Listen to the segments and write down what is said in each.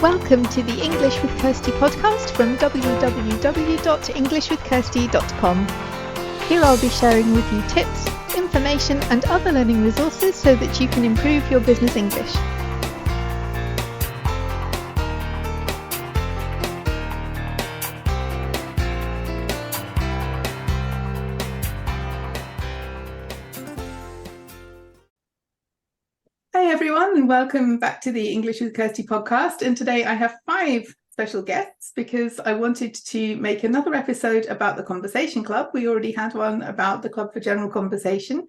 Welcome to the English with Kirsty podcast from www.englishwithkirsty.com. Here I'll be sharing with you tips, information and other learning resources so that you can improve your business English. Hi everyone, and welcome back to the English with Kirsty podcast. And today I have 5 special guests because I wanted to make another episode about the Conversation Club. We already had one about the Club for General Conversation.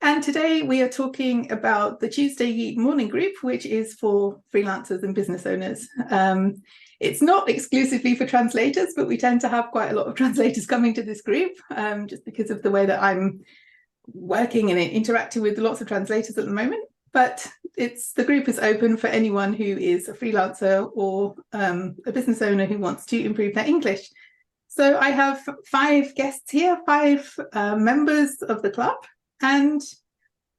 And today we are talking about the Tuesday morning group, which is for freelancers and business owners. It's not exclusively for translators, but we tend to have quite a lot of translators coming to this group just because of the way that I'm working and interacting with lots of translators at the moment. But the group is open for anyone who is a freelancer or a business owner who wants to improve their English. So I have 5 guests here, 5 members of the club. And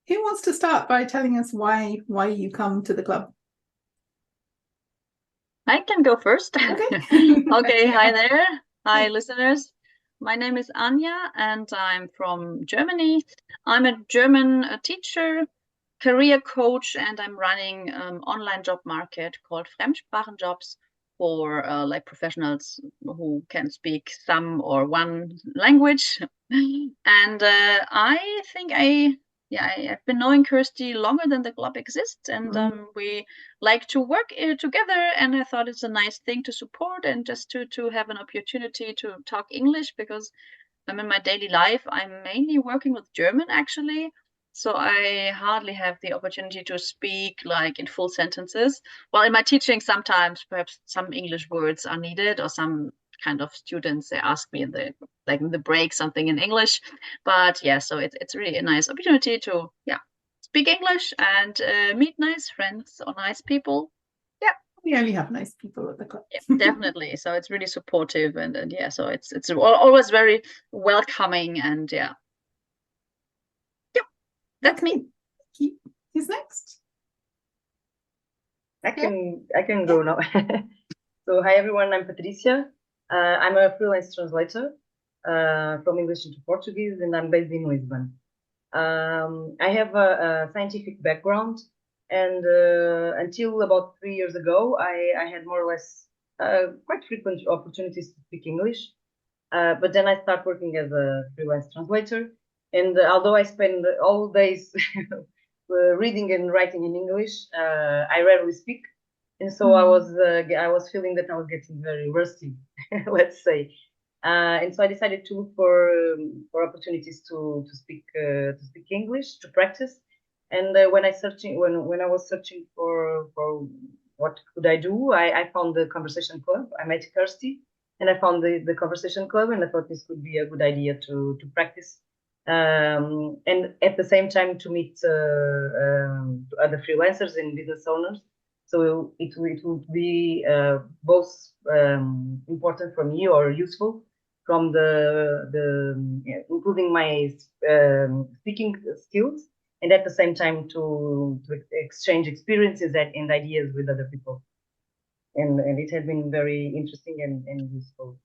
who wants to start by telling us why you come to the club? I can go first. Okay. Okay, hi there. Hi, listeners. My name is Anja and I'm from Germany. I'm a German teacher, career coach, and I'm running online job market called Fremdsprachenjobs for like professionals who can speak some or one language. And I think I've been knowing Kirsty longer than the club exists, and we like to work together, and I thought it's a nice thing to support and just to have an opportunity to talk English, because in my daily life I'm mainly working with German actually. So I hardly have the opportunity to speak like in full sentences. Well, in my teaching, sometimes perhaps some English words are needed, or some kind of students, they ask me in the break something in English. But yeah, so it's really a nice opportunity to speak English and meet nice friends or nice people. Yeah, we only have nice people at the club. Yeah, definitely. So it's really supportive, and yeah, so it's always very welcoming, and yeah. That's me. Who's next? I can go now. So hi everyone, I'm Patricia. I'm a freelance translator from English into Portuguese, and I'm based in Lisbon. I have a scientific background, and until about 3 years ago, I had more or less quite frequent opportunities to speak English. But then I started working as a freelance translator. And although I spend all days reading and writing in English, I rarely speak, and so I was feeling that I was getting very rusty, let's say. And so I decided to look for opportunities to speak English, to practice. And when I was searching for what could I do, I found the Conversation Club. I met Kirsty, and I found the Conversation Club, and I thought this could be a good idea to practice. And at the same time to meet other freelancers and business owners. So it would be both important for me or useful from improving my speaking skills, and at the same time to exchange experiences and ideas with other people. And it has been very interesting and useful.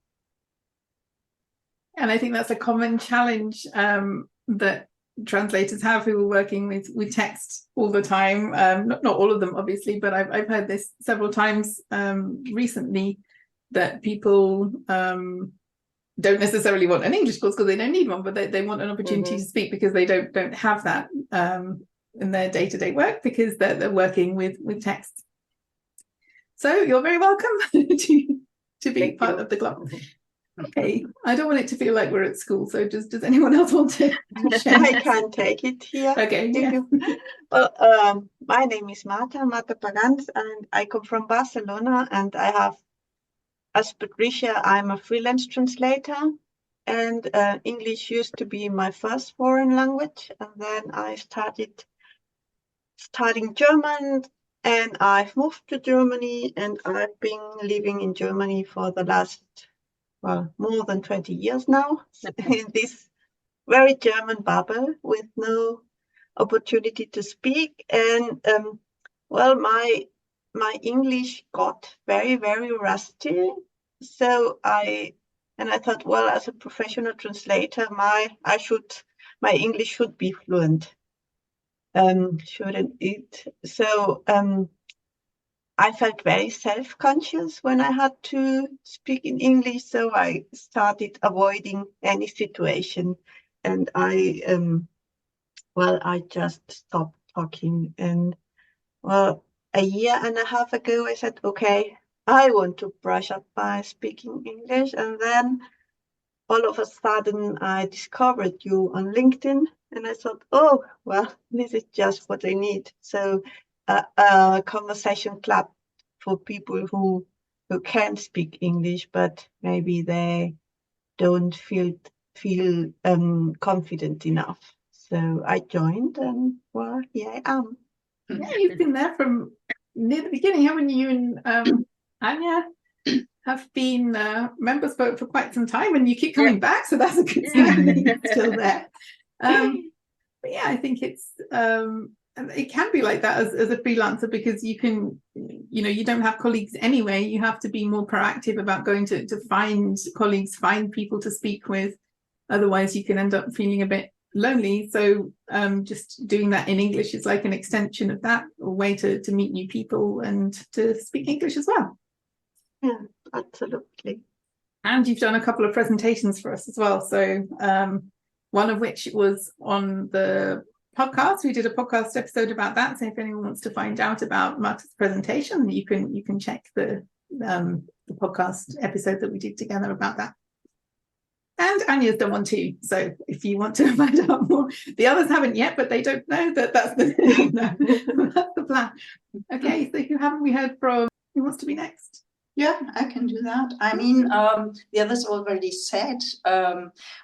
And I think that's a common challenge that translators have who are working with text all the time. Not all of them, obviously, but I've heard this several times recently, that people don't necessarily want an English course because they don't need one, but they want an opportunity to speak because they don't have that in their day-to-day work, because they're working with text. So you're very welcome to be part of the club. Okay, I don't want it to feel like we're at school, so does anyone else want to share? I can take it here. Okay, yeah. Well, my name is Marta Pagans, and I come from Barcelona, and I have, as Patricia, I'm a freelance translator, and English used to be my first foreign language, and then I started studying German, and I've moved to Germany, and I've been living in Germany for the last more than 20 years now, in this very German bubble with no opportunity to speak. And my my English got very, very rusty. So I thought, well, as a professional translator, my English should be fluent, shouldn't it? So I felt very self-conscious when I had to speak in English, so I started avoiding any situation, and I just stopped talking. And well, a year and a half ago, I said, okay, I want to brush up my speaking English, and then all of a sudden I discovered you on LinkedIn, and I thought, oh, well, this is just what I need. So a conversation club for people who can speak English, but maybe they don't feel confident enough. So I joined, and well, here I am. Yeah, you've been there from near the beginning, haven't you? And Anja have been members for quite some time, and you keep coming back, so that's a good sign that you're still there. But yeah, I think it's it can be like that as a freelancer, because you can, you don't have colleagues anyway. You have to be more proactive about going to find colleagues, find people to speak with. Otherwise, you can end up feeling a bit lonely. So just doing that in English is like an extension of that, a way to meet new people and to speak English as well. Yeah, absolutely. And you've done a couple of presentations for us as well. So one of which was on the podcast. We did a podcast episode about that. So if anyone wants to find out about Marta's presentation, you can check the podcast episode that we did together about that. And Anja's done one too. So if you want to find out more, the others haven't yet, but they don't know that that's that's the plan. Okay, so who haven't we heard from? Who wants to be next? Yeah, I can do that. I mean, the others already said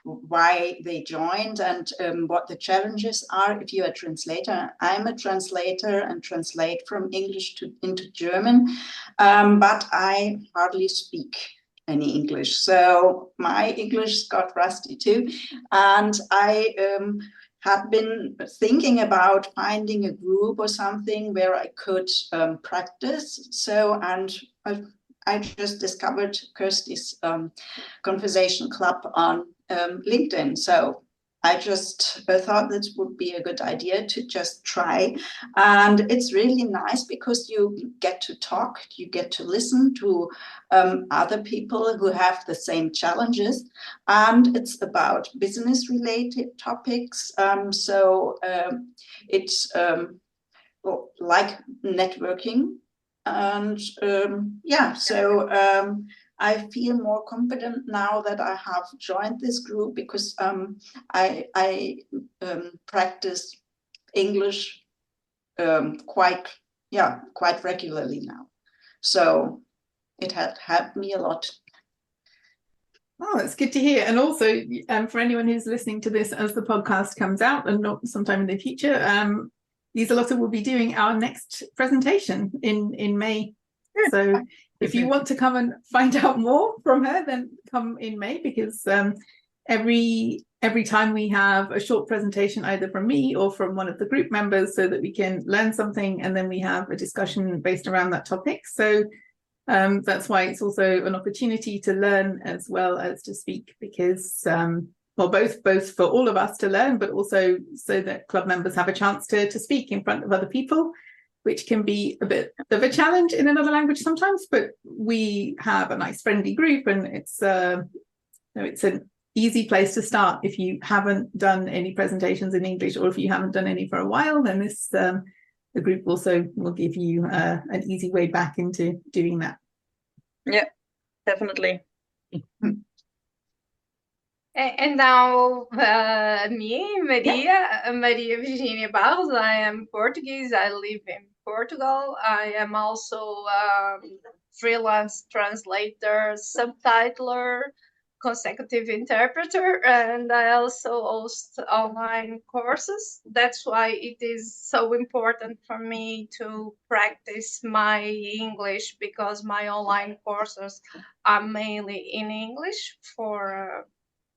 why they joined and what the challenges are if you're a translator. I'm a translator and translate from English into German, but I hardly speak any English. So my English got rusty too. And I had been thinking about finding a group or something where I could practice. So, and I just discovered Kirsty's conversation club on LinkedIn. So I just thought this would be a good idea to just try. And it's really nice because you get to talk, you get to listen to other people who have the same challenges. And it's about business related topics. So it's like networking. And I feel more confident now that I have joined this group because I practice English quite regularly now. So it had helped me a lot. Oh, that's good to hear. And also for anyone who's listening to this as the podcast comes out and not sometime in the future, Lieselotte will be doing our next presentation in May. So if you want to come and find out more from her, then come in May, because every time we have a short presentation either from me or from one of the group members, so that we can learn something and then we have a discussion based around that topic. So that's why it's also an opportunity to learn as well as to speak, because well, both for all of us to learn, but also so that club members have a chance to speak in front of other people, which can be a bit of a challenge in another language sometimes. But we have a nice friendly group, and it's an easy place to start. If you haven't done any presentations in English, or if you haven't done any for a while, then this the group also will give you an easy way back into doing that. Yeah, definitely. And now me, Maria Virginia Barros. I am Portuguese. I live in Portugal. I am also freelance translator, subtitler, consecutive interpreter, and I also host online courses. That's why it is so important for me to practice my English, because my online courses are mainly in English for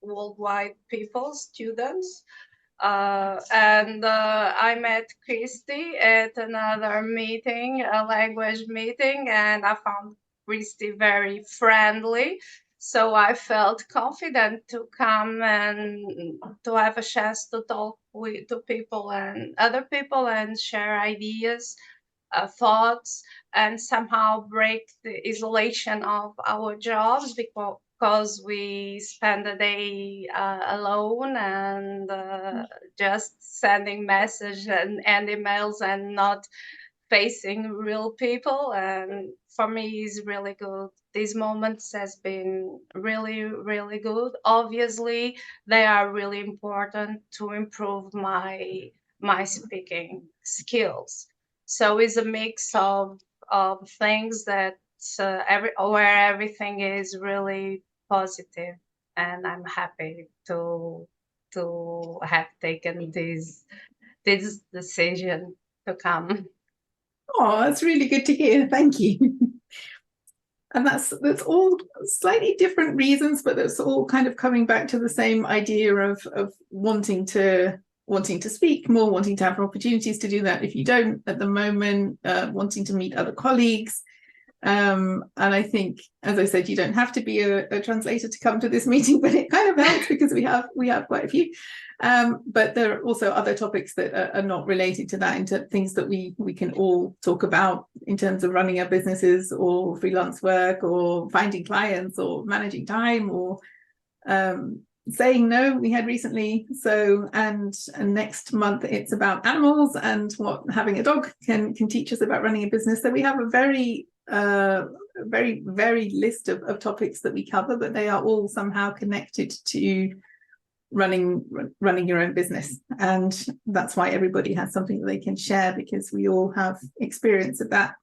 worldwide people, students. And I met Christy at another meeting, a language meeting, and I found Christy very friendly. So I felt confident to come and to have a chance to talk to people and other people and share ideas, thoughts, and somehow break the isolation of our jobs, because we spend the day alone and just sending messages and emails and not facing real people. And for me, it's really good. These moments has been really, really good. Obviously, they are really important to improve my speaking skills. So it's a mix of things that where everything is really positive, and I'm happy to have taken this decision to come. Oh, that's really good to hear. Thank you. And that's all slightly different reasons, but that's all kind of coming back to the same idea of wanting to speak more, wanting to have opportunities to do that if you don't at the moment, wanting to meet other colleagues. And I think, as I said, you don't have to be a translator to come to this meeting, but it kind of helps because we have quite a few. But there are also other topics that are not related to that, into things that we can all talk about in terms of running our businesses or freelance work or finding clients or managing time or saying no, we had recently. So and next month it's about animals and what having a dog can teach us about running a business. So we have a very list of topics that we cover, but they are all somehow connected to running your own business. And that's why everybody has something that they can share, because we all have experience of that.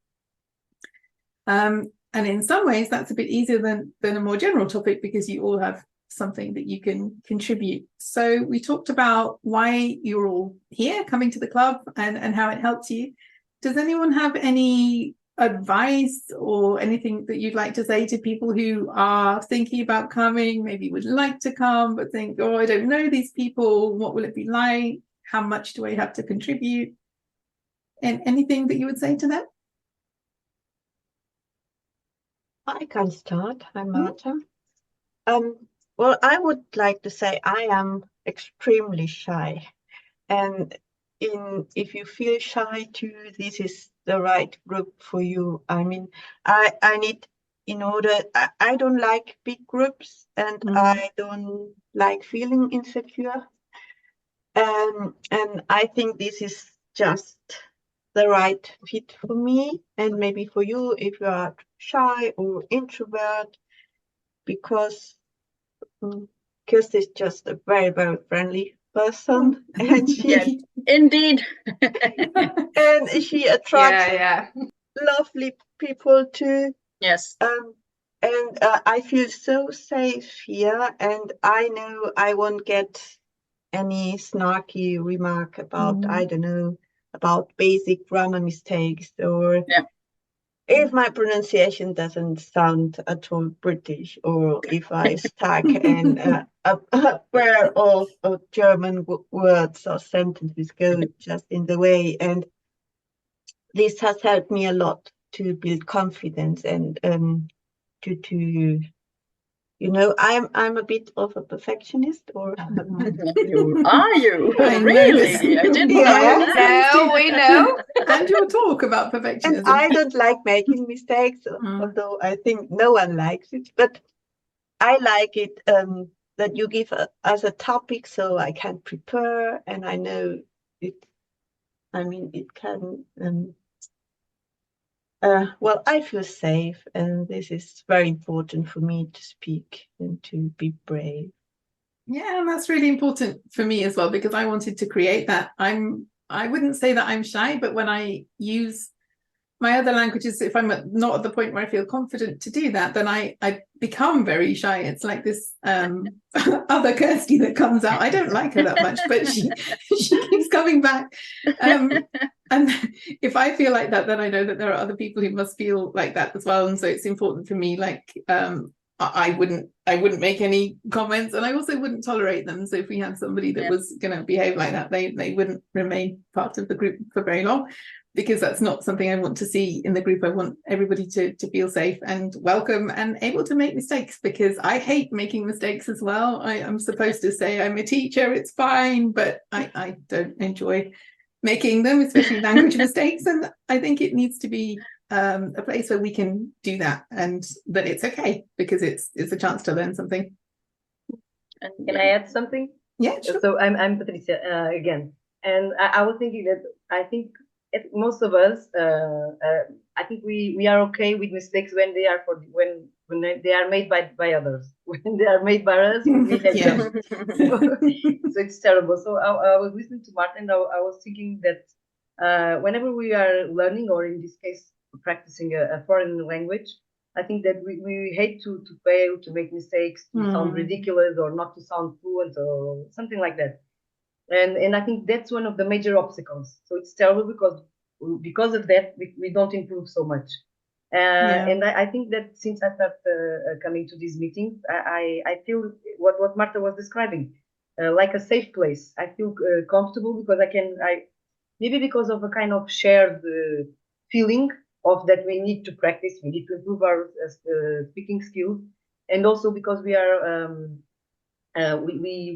And in some ways that's a bit easier than a more general topic, because you all have something that you can contribute. So we talked about why you're all here, coming to the club, and how it helps you. Does anyone have any advice or anything that you'd like to say to people who are thinking about coming, maybe would like to come but think, oh, I don't know these people, what will it be like, how much do I have to contribute, and anything that you would say to them? I can start. Hi, Marta. Well, I would like to say I am extremely shy, and if you feel shy too, this is the right group for you. I mean, I need, I don't like big groups, and I don't like feeling insecure. And I think this is just the right fit for me, and maybe for you if you are shy or introvert, because Kirsti is just a very, very friendly person, and she indeed and she attracts lovely people too. Yes. And I feel so safe here, and I know I won't get any snarky remark about I don't know, about basic grammar mistakes, or if my pronunciation doesn't sound at all British, or if I stuck in a pair of German words or sentences go just in the way. And this has helped me a lot to build confidence and to I'm a bit of a perfectionist, or are you really? I didn't know that. We know. And you'll talk about perfectionism. And I don't like making mistakes, although I think no one likes it. But I like it that you give us a topic so I can prepare, and I know it. I mean, it can. Well, I feel safe, and this is very important for me to speak and to be brave. Yeah, and that's really important for me as well, because I wanted to create that. I wouldn't say that I'm shy, but when I use my other languages, if I'm not at the point where I feel confident to do that, then I become very shy. It's like this other Kirsty that comes out. I don't like her that much, but she keeps coming back. And if I feel like that, then I know that there are other people who must feel like that as well. And so it's important for me, like I wouldn't make any comments, and I also wouldn't tolerate them. So if we had somebody that was going to behave like that, they wouldn't remain part of the group for very long, because that's not something I want to see in the group. I want everybody to feel safe and welcome and able to make mistakes, because I hate making mistakes as well. I'm supposed to say I'm a teacher, it's fine, but I don't enjoy making them, especially language mistakes. And I think it needs to be a place where we can do that, and that it's okay, because it's a chance to learn something. And can I add something? Yeah, sure. So I'm Patricia again, and I was thinking that I think most of us, I think we are okay with mistakes when they are when they are made by others. When they are made by us, we hate them. So it's terrible. So I was listening to Marta, and I was thinking that whenever we are learning, or in this case, practicing a foreign language, I think that we hate to fail, to make mistakes, to sound ridiculous, or not to sound fluent, or something like that. And I think that's one of the major obstacles. So it's terrible, because of that we don't improve so much. And I think that since I started coming to these meetings, I feel what Marta was describing, like a safe place. I feel comfortable, because maybe because of a kind of shared feeling of that we need to practice, we need to improve our speaking skills, and also because we are we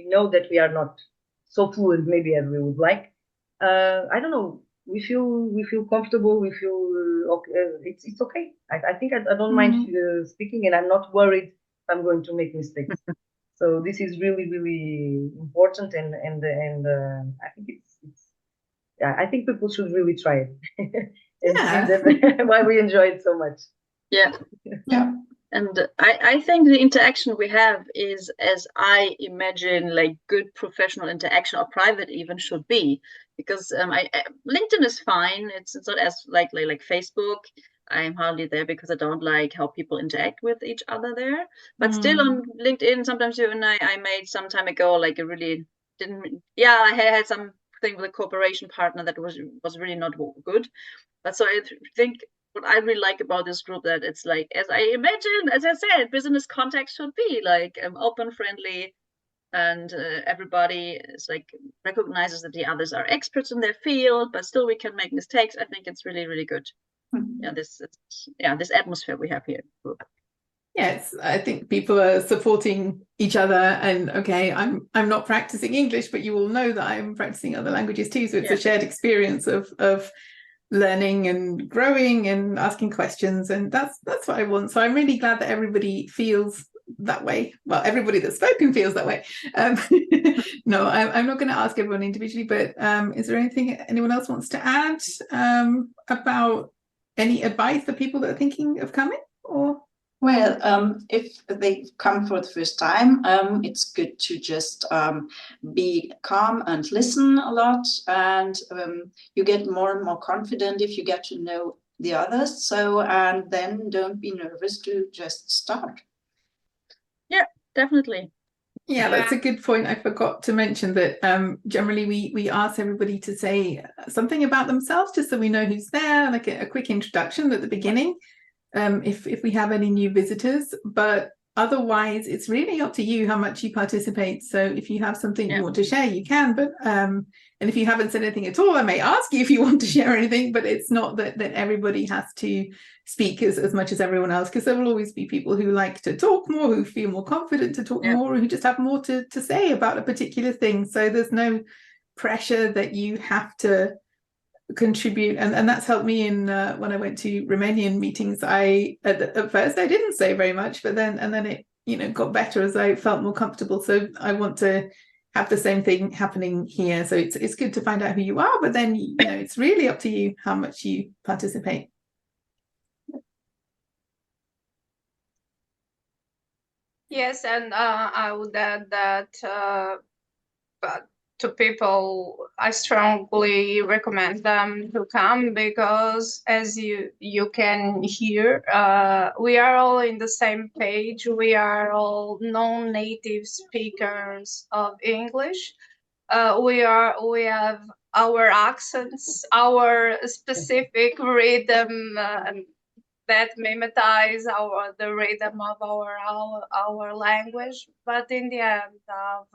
know that we are not so fluent maybe as we would like. I don't know. We feel comfortable. We feel okay. It's okay. I think I don't mind speaking, and I'm not worried if I'm going to make mistakes. So this is really, really important, and I think it's yeah, I think people should really try it and see that why we enjoy it so much. Yeah. And I think the interaction we have is, as I imagine, like good professional interaction, or private even, should be, because LinkedIn is fine. It's not as like Facebook. I'm hardly there because I don't like how people interact with each other there. But still on LinkedIn, sometimes you and I made some time ago like a really I had something with a cooperation partner that was really not good. But so I think what I really like about this group, that it's like, as I imagine, as I said, business context should be like open, friendly, and everybody is like recognizes that the others are experts in their field, but still we can make mistakes. I think it's really, really good. This atmosphere we have here. Yes, I think people are supporting each other, and okay, I'm not practicing English, but you all know that I'm practicing other languages too. So it's a shared experience of learning and growing and asking questions, and that's what I want. So I'm really glad that everybody feels that way. Well, everybody that's spoken feels that way. No, I'm not going to ask everyone individually, but is there anything anyone else wants to add about any advice for people that are thinking of coming? Or well, if they come for the first time, it's good to just be calm and listen a lot, and you get more and more confident if you get to know the others. So, and then don't be nervous to just start. Yeah, definitely. Yeah, that's a good point. I forgot to mention that generally we ask everybody to say something about themselves, just so we know who's there, like a quick introduction at the beginning. If we have any new visitors, but otherwise it's really up to you how much you participate. So if you have something you want to share, you can, but and if you haven't said anything at all, I may ask you if you want to share anything, but it's not that everybody has to speak as much as everyone else, because there will always be people who like to talk more, who feel more confident to talk more, or who just have more to say about a particular thing. So there's no pressure that you have to contribute, and that's helped me in when I went to Romanian meetings. At first I didn't say very much, but then it got better as I felt more comfortable. So I want to have the same thing happening here. So it's good to find out who you are, but then it's really up to you how much you participate. Yes, and I would add that but to people, I strongly recommend them to come, because as you can hear, we are all in the same page. We are all non-native speakers of English. We have our accents, our specific rhythm, that mimetize the rhythm of our language. But in the end of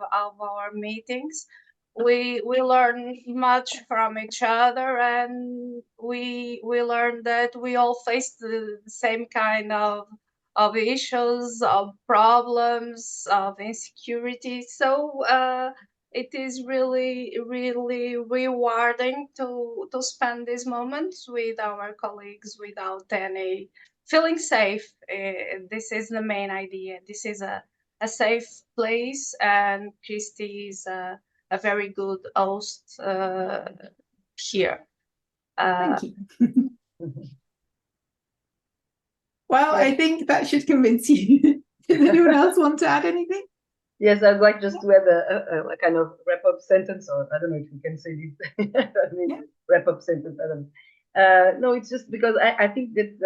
our meetings, we learn much from each other, and we learn that we all face the same kind of issues, of problems, of insecurity. So it is really, really rewarding to spend these moments with our colleagues without any feeling safe. This is the main idea. This is a safe place, and Christy is a very good host here. Thank you. Well, I think that should convince you. Does anyone else want to add anything? Yes, I'd like just to add a kind of wrap-up sentence, or I don't know if you can say this. I mean, Yeah. Wrap-up sentence. I don't know. No, it's just because I think that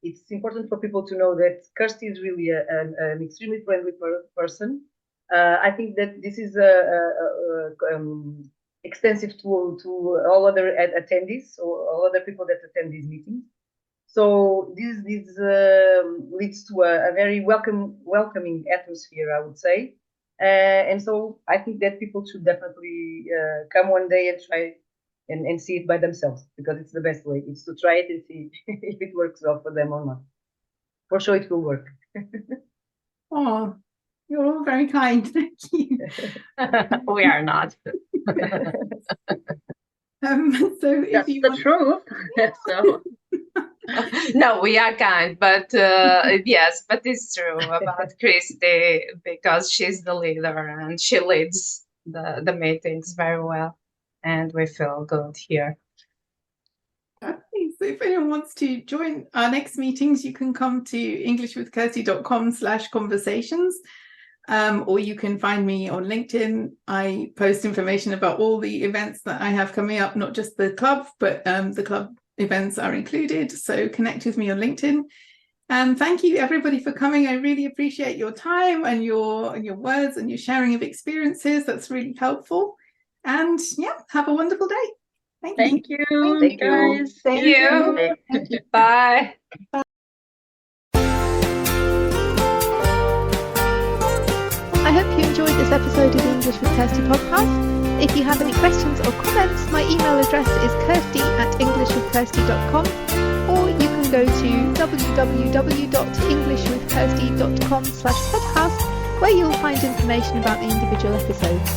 it's important for people to know that Kirsty is really an extremely friendly person. I think that this is extensive to all other attendees or all other people that attend these meetings. So this leads to a very welcoming atmosphere, I would say. And so I think that people should definitely come one day and try and see it by themselves, because it's the best way. It's to try it and see if it works well for them or not. For sure it will work. Oh, you're all very kind. Thank you. We are not. So if That's you the want... truth. So. No, we are kind, but yes, but it's true about Christy, because she's the leader and she leads the meetings very well, and we feel good here. Okay, so if anyone wants to join our next meetings, you can come to englishwithkirsty.com/conversations, or you can find me on LinkedIn. I post information about all the events that I have coming up, not just the club, but the club events are included. So connect with me on LinkedIn. And thank you everybody for coming. I really appreciate your time and your words and your sharing of experiences. That's really helpful. And yeah, have a wonderful day. Thank you. Thank you. Guys. Thank you. Bye. I hope you enjoyed this episode of the English with Kirsty podcast. If you have any questions or comments, my email address is kirsty@englishwithkirsty.com, or you can go to www.englishwithkirsty.com/podcast, where you'll find information about the individual episodes.